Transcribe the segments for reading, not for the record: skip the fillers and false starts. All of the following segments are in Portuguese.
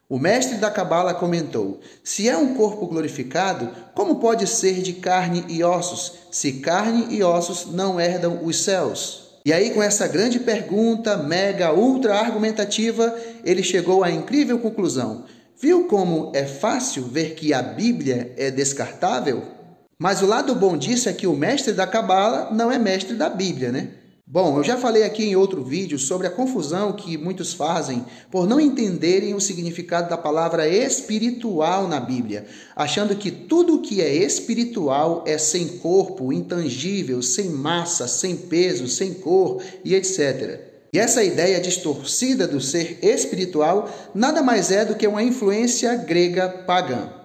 O mestre da Cabala comentou: se é um corpo glorificado, como pode ser de carne e ossos, se carne e ossos não herdam os céus? E aí, com essa grande pergunta, mega, ultra argumentativa, ele chegou à incrível conclusão. Viu como é fácil ver que a Bíblia é descartável? Mas o lado bom disso é que o mestre da Cabala não é mestre da Bíblia, né? Bom, eu já falei aqui em outro vídeo sobre a confusão que muitos fazem por não entenderem o significado da palavra espiritual na Bíblia, achando que tudo que é espiritual é sem corpo, intangível, sem massa, sem peso, sem cor e etc. E essa ideia distorcida do ser espiritual nada mais é do que uma influência grega pagã.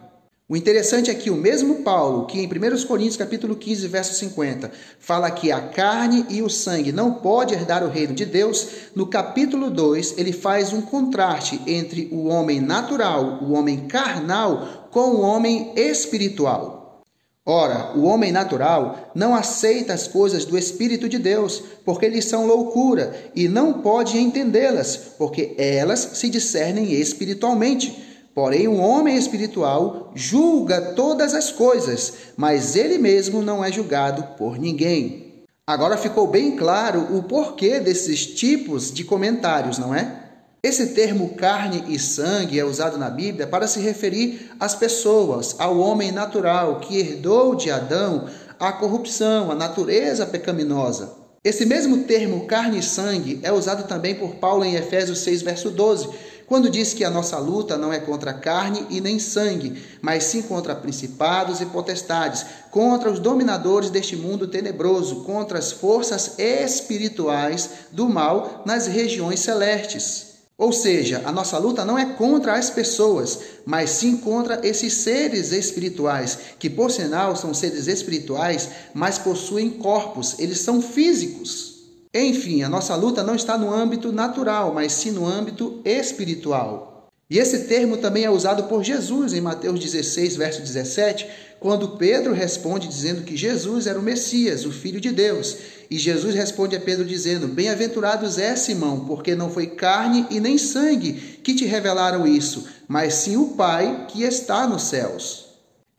O interessante é que o mesmo Paulo, que em 1 Coríntios capítulo 15, verso 50, fala que a carne e o sangue não pode herdar o reino de Deus, no capítulo 2 ele faz um contraste entre o homem natural, o homem carnal, com o homem espiritual. Ora, o homem natural não aceita as coisas do Espírito de Deus, porque lhes são loucura, e não pode entendê-las, porque elas se discernem espiritualmente. Porém, o homem espiritual julga todas as coisas, mas ele mesmo não é julgado por ninguém. Agora ficou bem claro o porquê desses tipos de comentários, não é? Esse termo carne e sangue é usado na Bíblia para se referir às pessoas, ao homem natural que herdou de Adão a corrupção, a natureza pecaminosa. Esse mesmo termo carne e sangue é usado também por Paulo em Efésios 6, verso 12, quando diz que a nossa luta não é contra carne e nem sangue, mas sim contra principados e potestades, contra os dominadores deste mundo tenebroso, contra as forças espirituais do mal nas regiões celestes. Ou seja, a nossa luta não é contra as pessoas, mas sim contra esses seres espirituais, que por sinal são seres espirituais, mas possuem corpos, eles são físicos. Enfim, a nossa luta não está no âmbito natural, mas sim no âmbito espiritual. E esse termo também é usado por Jesus em Mateus 16, verso 17, quando Pedro responde dizendo que Jesus era o Messias, o Filho de Deus. E Jesus responde a Pedro dizendo: bem-aventurados é Simão, porque não foi carne e nem sangue que te revelaram isso, mas sim o Pai que está nos céus.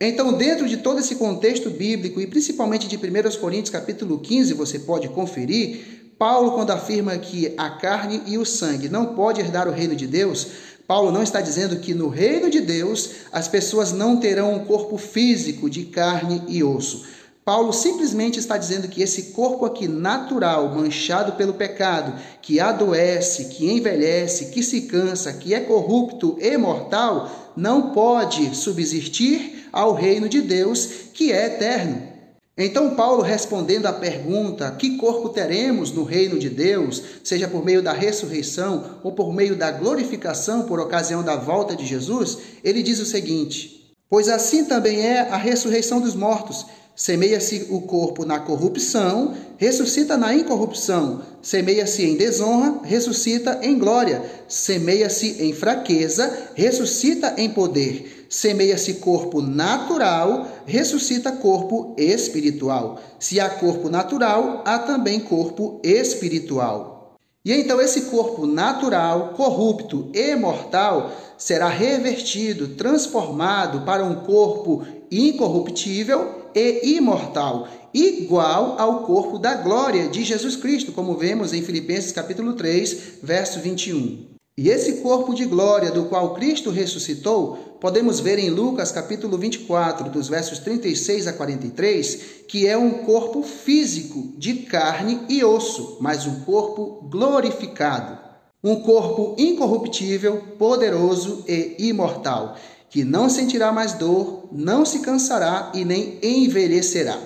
Então, dentro de todo esse contexto bíblico, e principalmente de 1 Coríntios capítulo 15, você pode conferir, Paulo, quando afirma que a carne e o sangue não pode herdar o reino de Deus, Paulo não está dizendo que no reino de Deus as pessoas não terão um corpo físico de carne e osso. Paulo simplesmente está dizendo que esse corpo aqui natural, manchado pelo pecado, que adoece, que envelhece, que se cansa, que é corrupto e mortal, não pode subsistir ao reino de Deus, que é eterno. Então, Paulo, respondendo à pergunta, que corpo teremos no reino de Deus, seja por meio da ressurreição ou por meio da glorificação por ocasião da volta de Jesus, ele diz o seguinte: pois assim também é a ressurreição dos mortos. Semeia-se o corpo na corrupção, ressuscita na incorrupção. Semeia-se em desonra, ressuscita em glória. Semeia-se em fraqueza, ressuscita em poder. Semeia-se corpo natural, ressuscita corpo espiritual. Se há corpo natural, há também corpo espiritual. E então esse corpo natural, corrupto e mortal será revertido, transformado para um corpo incorruptível e imortal, igual ao corpo da glória de Jesus Cristo, como vemos em Filipenses capítulo 3, verso 21. E esse corpo de glória do qual Cristo ressuscitou, podemos ver em Lucas capítulo 24, dos versos 36 a 43, que é um corpo físico de carne e osso, mas um corpo glorificado. Um corpo incorruptível, poderoso e imortal, que não sentirá mais dor, não se cansará e nem envelhecerá.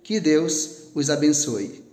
Que Deus os abençoe.